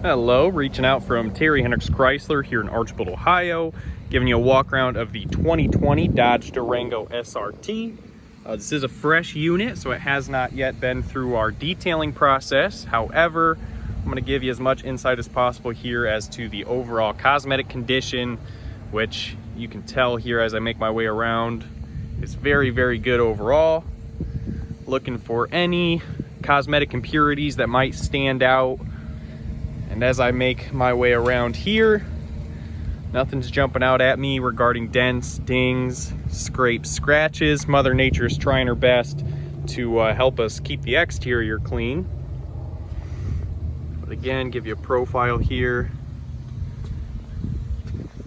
Hello, reaching out from Terry Henricks Chrysler here in Archbold, Ohio, giving you a walk around of the 2020 Dodge Durango SRT. This is a fresh unit, so it has not yet been through our detailing process. However, I'm going to give you as much insight as possible here as to the overall cosmetic condition, which you can tell here as I make my way around. It's very, very good overall. Looking for any cosmetic impurities that might stand out. And as I make my way around here, nothing's jumping out at me regarding dents, dings, scrapes, scratches. Mother Nature is trying her best to help us keep the exterior clean. But again, give you a profile here.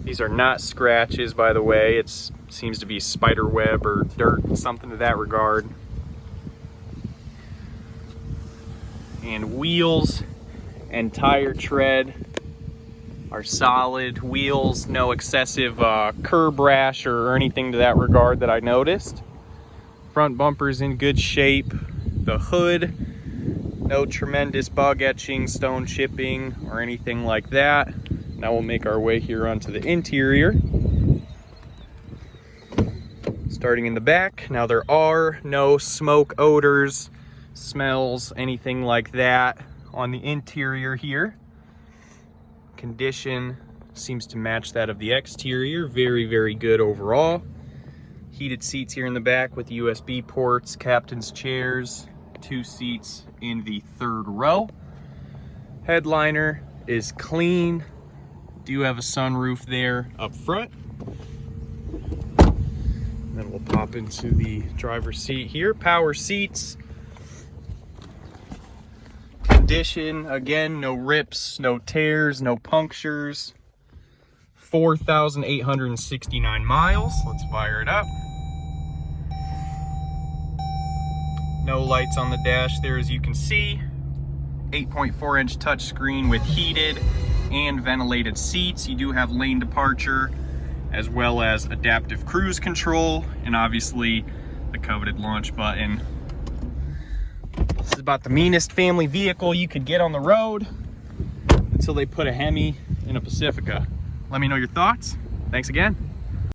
These are not scratches, by the way. It seems to be spider web or dirt, something to that regard. And wheels and tire tread are solid. Wheels, no excessive curb rash or anything to that regard that I noticed. Front bumper's in good shape. The hood, no tremendous bug etching, stone chipping, or anything like that. Now we'll make our way here onto the interior. Starting in the back, now there are no smoke, odors, smells, anything like that on the interior here. Condition seems to match that of the exterior. Very, very good overall. Heated seats here in the back with USB ports, captain's chairs, 2 seats in the 3rd row. Headliner is clean. Do have a sunroof there up front. And then we'll pop into the driver's seat here. Power seats. Condition, again, no rips, no tears, no punctures. 4,869 miles. Let's fire it up. No lights on the dash there, as you can see. 8.4-inch touchscreen with heated and ventilated seats. You do have lane departure as well as adaptive cruise control, and obviously the coveted launch button. This is about the meanest family vehicle you could get on the road until they put a HEMI in a Pacifica. Let me know your thoughts. Thanks again.